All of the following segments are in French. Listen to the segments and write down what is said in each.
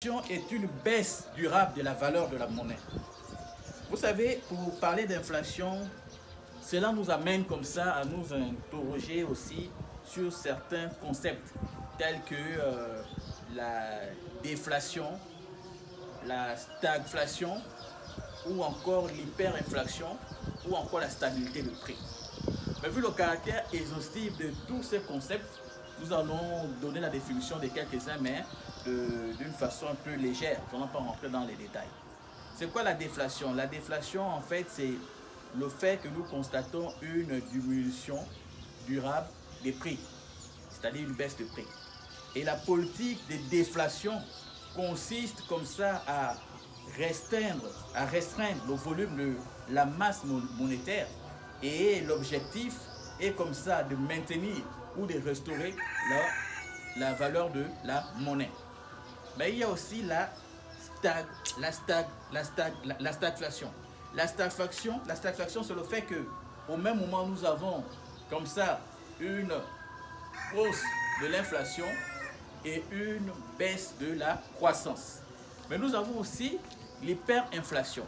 Est une baisse durable de la valeur de la monnaie. Vous savez, pour parler d'inflation, cela nous amène comme ça à nous interroger aussi sur certains concepts tels que la déflation, la stagflation ou encore l'hyperinflation ou encore la stabilité de prix. Mais vu le caractère exhaustif de tous ces concepts, nous allons donner la définition de quelques-uns, mais d'une façon un peu légère, pour ne pas rentrer dans les détails. C'est quoi la déflation? La déflation, en fait, c'est le fait que nous constatons une diminution durable des prix, c'est-à-dire une baisse de prix. Et la politique de déflation consiste comme ça à restreindre le volume de la masse monétaire, et l'objectif est comme ça de maintenir ou de restaurer la valeur de la monnaie. Mais il y a aussi la stagflation. La stagflation, c'est le fait que au même moment nous avons comme ça une hausse de l'inflation et une baisse de la croissance. Mais nous avons aussi l'hyperinflation.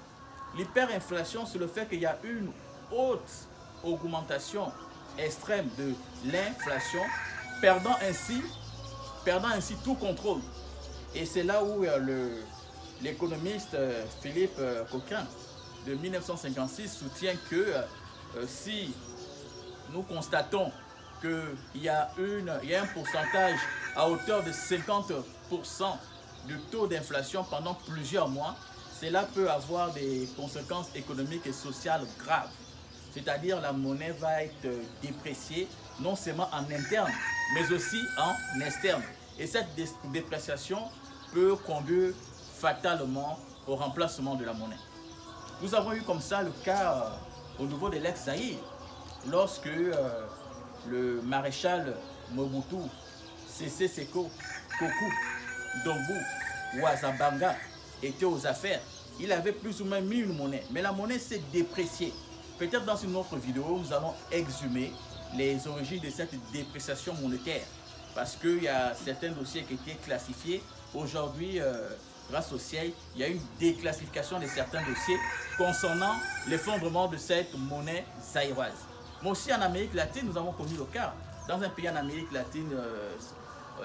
L'hyperinflation, c'est le fait qu'il y a une haute augmentation extrême de l'inflation, perdant ainsi tout contrôle. Et c'est là où l'économiste Philippe Cochrane de 1956 soutient que si nous constatons qu'il y a un pourcentage à hauteur de 50% du taux d'inflation pendant plusieurs mois, cela peut avoir des conséquences économiques et sociales graves. C'est-à-dire la monnaie va être dépréciée non seulement en interne, mais aussi en externe. Et cette dépréciation peut conduire fatalement au remplacement de la monnaie. Nous avons eu comme ça le cas au niveau de l'ex-Zaïre, lorsque le maréchal Mobutu Sese Seko Koku Dombu Ouazabanga était aux affaires. Il avait plus ou moins mis une monnaie, mais la monnaie s'est dépréciée. Peut-être dans une autre vidéo, nous allons exhumer les origines de cette dépréciation monétaire, parce qu'il y a certains dossiers qui étaient classifiés. Aujourd'hui, grâce au ciel, il y a une déclassification de certains dossiers concernant l'effondrement de cette monnaie zaïroise. Mais aussi en Amérique latine, nous avons connu le cas. Dans un pays en Amérique latine,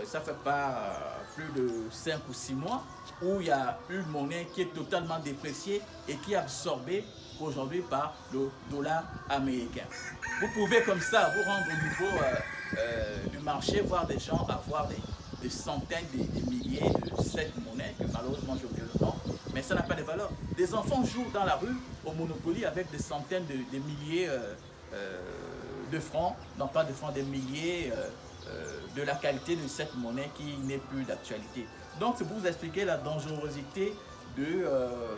ça fait pas plus de 5 ou 6 mois, où il y a une monnaie qui est totalement dépréciée et qui est absorbée aujourd'hui par le dollar américain. Vous pouvez comme ça vous rendre au niveau du marché, voir des gens avoir des centaines, des milliers de cette monnaie, que malheureusement j'ai oublié le nom, mais ça n'a pas de valeur. Des enfants jouent dans la rue au Monopoly avec des centaines de milliers de francs, non pas de francs, des milliers de la qualité de cette monnaie qui n'est plus d'actualité. Donc c'est pour vous expliquer la dangerosité de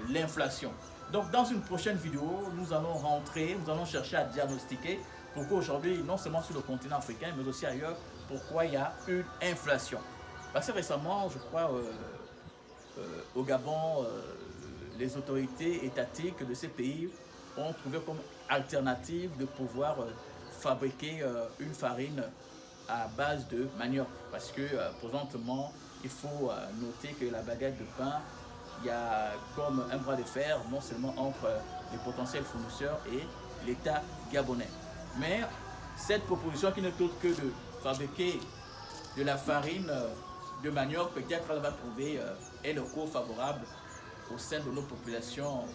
l'inflation. Donc dans une prochaine vidéo, nous allons chercher à diagnostiquer pourquoi aujourd'hui, non seulement sur le continent africain, mais aussi ailleurs, pourquoi il y a une inflation. Parce que récemment, je crois, au Gabon, les autorités étatiques de ces pays ont trouvé comme alternative de pouvoir fabriquer une farine à base de manioc. Parce que présentement, il faut noter que la baguette de pain, il y a comme un bras de fer, non seulement entre les potentiels fournisseurs et l'État gabonais. Mais cette proposition qui n'est autre que de fabriquer de la farine de manioc, peut-être elle va trouver un écho favorable au sein de nos populations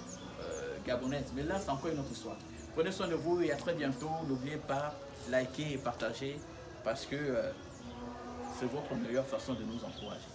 gabonaises. Mais là, c'est encore une autre histoire. Prenez soin de vous et à très bientôt. N'oubliez pas, liker et partager, parce que c'est votre meilleure façon de nous encourager.